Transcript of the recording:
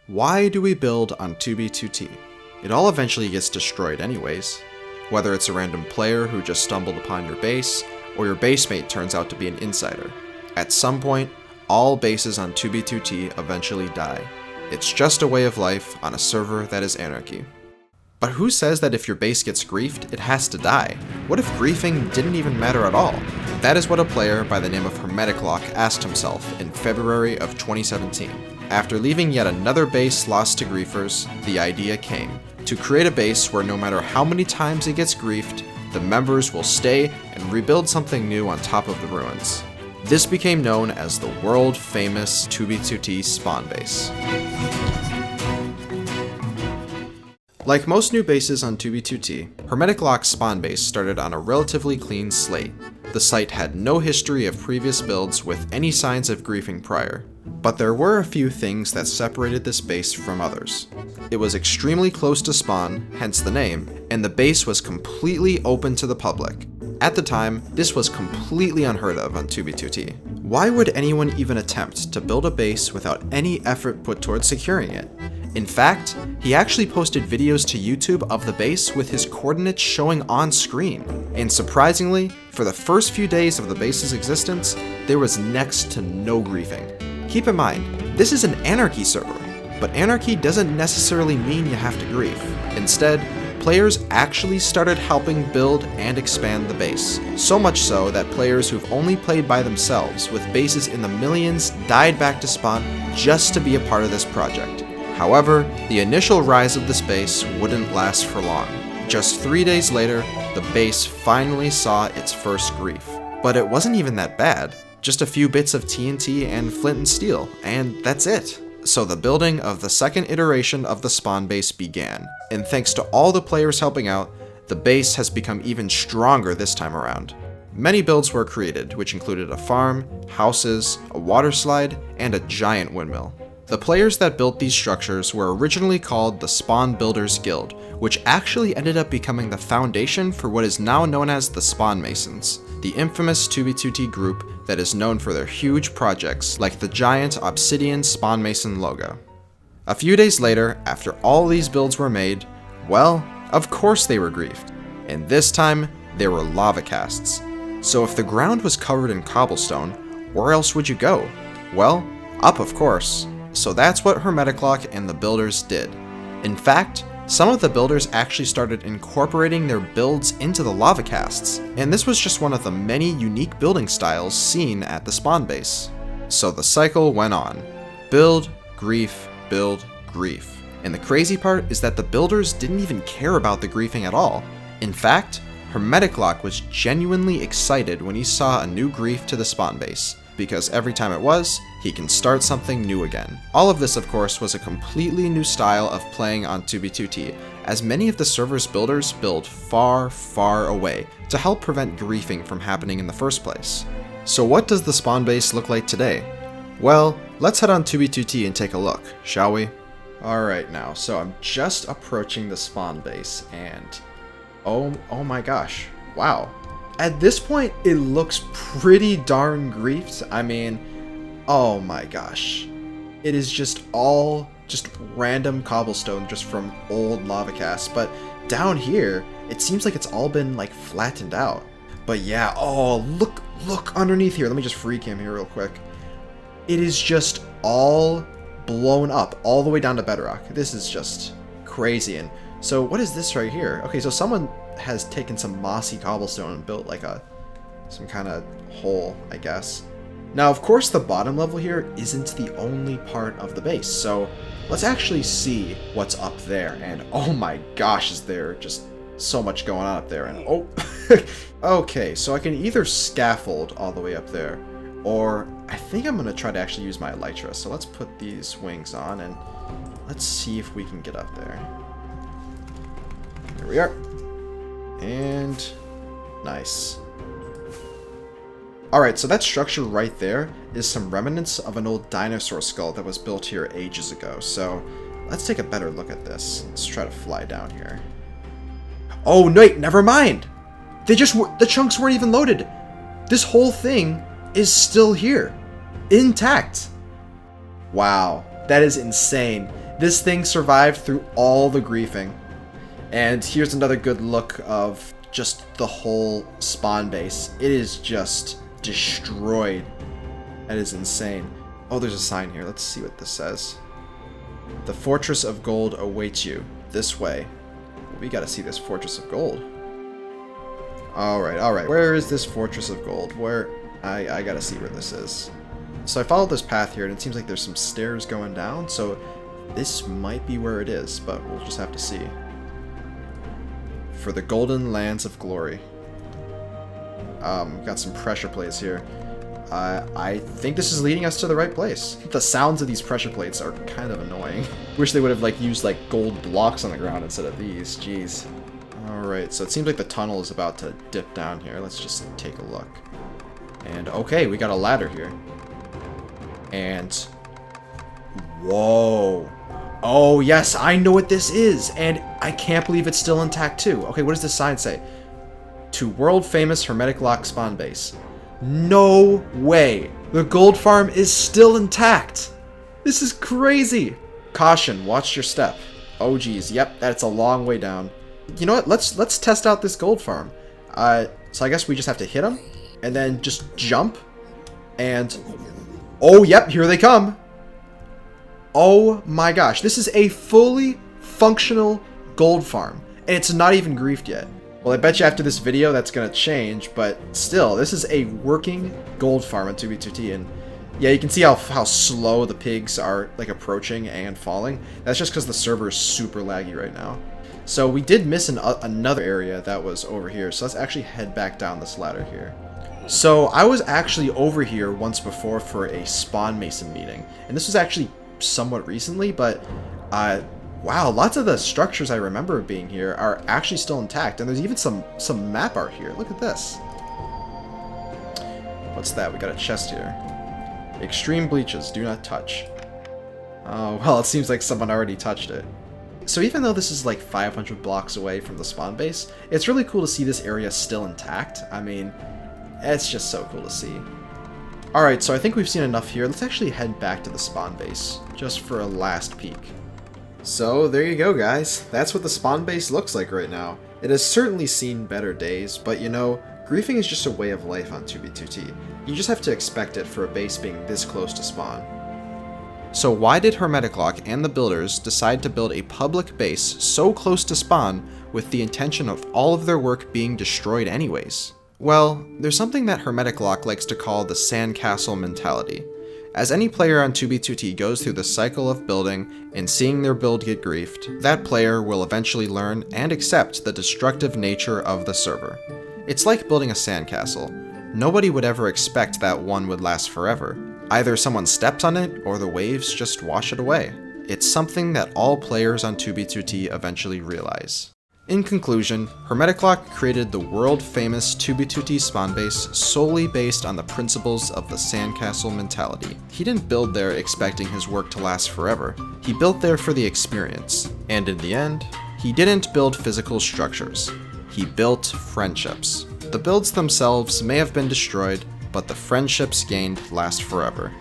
Why do we build on 2B2T? It all eventually gets destroyed anyways. Whether it's a random player who just stumbled upon your base, or your basemate turns out to be an insider. At some point, all bases on 2B2T eventually die. It's just a way of life on a server that is anarchy. But who says that if your base gets griefed, it has to die? What if griefing didn't even matter at all? That is what a player by the name of Hermeticlock asked himself in February of 2017. After leaving yet another base lost to griefers, the idea came to create a base where no matter how many times it gets griefed, the members will stay and rebuild something new on top of the ruins. This became known as the world-famous 2B2T spawn base. Like most new bases on 2B2T, Hermeticlock's spawn base started on a relatively clean slate. The site had no history of previous builds with any signs of griefing prior. But there were a few things that separated this base from others. It was extremely close to spawn, hence the name, and the base was completely open to the public. At the time, this was completely unheard of on 2B2T. Why would anyone even attempt to build a base without any effort put towards securing it? In fact, he actually posted videos to YouTube of the base with his coordinates showing on screen. And surprisingly, for the first few days of the base's existence, there was next to no griefing. Keep in mind, this is an anarchy server, but anarchy doesn't necessarily mean you have to grief. Instead, players actually started helping build and expand the base. So much so that players who've only played by themselves with bases in the millions died back to spawn just to be a part of this project. However, the initial rise of this base wouldn't last for long. Just 3 days later, the base finally saw its first grief. But it wasn't even that bad. Just a few bits of TNT and flint and steel, and that's it. So the building of the second iteration of the spawn base began, and thanks to all the players helping out, the base has become even stronger this time around. Many builds were created, which included a farm, houses, a water slide, and a giant windmill. The players that built these structures were originally called the Spawn Builders Guild, which actually ended up becoming the foundation for what is now known as the Spawn Masons, the infamous 2B2T group that is known for their huge projects like the giant obsidian Spawn Mason logo. A few days later, after all these builds were made, well, of course they were griefed. And this time, they were lava casts. So if the ground was covered in cobblestone, where else would you go? Well, up of course. So that's what Hermeticlock and the builders did. In fact, some of the builders actually started incorporating their builds into the lava casts, and this was just one of the many unique building styles seen at the spawn base. So the cycle went on. Build, grief, build, grief. And the crazy part is that the builders didn't even care about the griefing at all. In fact, Hermeticlock was genuinely excited when he saw a new grief to the spawn base, because every time it was, he can start something new again. All of this, of course, was a completely new style of playing on 2B2T, as many of the server's builders build far, far away to help prevent griefing from happening in the first place. So what does the spawn base look like today? Well, let's head on 2B2T and take a look, shall we? Alright now, so I'm just approaching the spawn base, and oh my gosh, wow. At this point, it looks pretty darn griefed. I mean, oh my gosh. It is just all random cobblestone just from old lava casts. But down here, it seems like it's all been like flattened out. But yeah, oh, look underneath here. Let me just free cam here real quick. It is just all blown up all the way down to bedrock. This is just crazy. And so what is this right here? Okay, so someone has taken some mossy cobblestone and built like some kind of hole, I guess. Now, of course, the bottom level here isn't the only part of the base, so let's actually see what's up there. And oh my gosh, is there just so much going on up there. And oh, okay, so I can either scaffold all the way up there, or I think I'm gonna try to actually use my elytra. So let's put these wings on and let's see if we can get up there. Here we are. And nice. Alright, so that structure right there is some remnants of an old dinosaur skull that was built here ages ago. So let's take a better look at this. Let's try to fly down here. Oh, wait, never mind. The chunks weren't even loaded. This whole thing is still here, intact. Wow, that is insane. This thing survived through all the griefing. And here's another good look of just the whole spawn base. It is just destroyed. That is insane. Oh, there's a sign here. Let's see what this says. The Fortress of Gold awaits you. This way. We gotta see this Fortress of Gold. Alright. Where is this Fortress of Gold? Where... I gotta see where this is. So I followed this path here, and it seems like there's some stairs going down, so this might be where it is, but we'll just have to see. For the Golden Lands of Glory. Got some pressure plates here. I think this is leading us to the right place. The sounds of these pressure plates are kind of annoying. Wish they would have used gold blocks on the ground instead of these. Jeez. Alright, so it seems like the tunnel is about to dip down here. Let's just take a look. And okay, we got a ladder here. And whoa. Oh yes, I know what this is, and I can't believe it's still intact too. Okay, what does this sign say? To world famous hermetic lock spawn base. No way. The gold farm is still intact. This is crazy. Caution, watch your step. Oh geez, yep, that's a long way down. You know what? Let's test out this gold farm. So I guess we just have to hit them and then just jump and oh yep, here they come. Oh my gosh, this is a fully functional gold farm and it's not even griefed yet. Well, I bet you after this video that's gonna change, but still, this is a working gold farm on 2b2t, and yeah, you can see how slow the pigs are approaching and falling. That's just because the server is super laggy right now. So we did miss another area that was over here, so let's actually head back down this ladder here. So I was actually over here once before for a spawn mason meeting, and this was actually somewhat recently, but wow, lots of the structures I remember being here are actually still intact, and there's even some map art here. Look at this. What's that? We got a chest here. Extreme bleaches, do not touch. Oh, well, it seems like someone already touched it. So even though this is 500 blocks away from the spawn base, it's really cool to see this area still intact. I mean, it's just so cool to see. Alright, so I think we've seen enough here. Let's actually head back to the spawn base, just for a last peek. So there you go, guys. That's what the spawn base looks like right now. It has certainly seen better days, but you know, griefing is just a way of life on 2b2t. You just have to expect it for a base being this close to spawn. So why did Hermetic Lock and the builders decide to build a public base so close to spawn with the intention of all of their work being destroyed anyways? Well, there's something that Hermetic Lock likes to call the sandcastle mentality. As any player on 2b2t goes through the cycle of building and seeing their build get griefed, that player will eventually learn and accept the destructive nature of the server. It's like building a sandcastle. Nobody would ever expect that one would last forever. Either someone steps on it or the waves just wash it away. It's something that all players on 2b2t eventually realize. In conclusion, Hermetic Lock created the world-famous 2b2t spawn base solely based on the principles of the sandcastle mentality. He didn't build there expecting his work to last forever. He built there for the experience. And in the end, he didn't build physical structures. He built friendships. The builds themselves may have been destroyed, but the friendships gained last forever.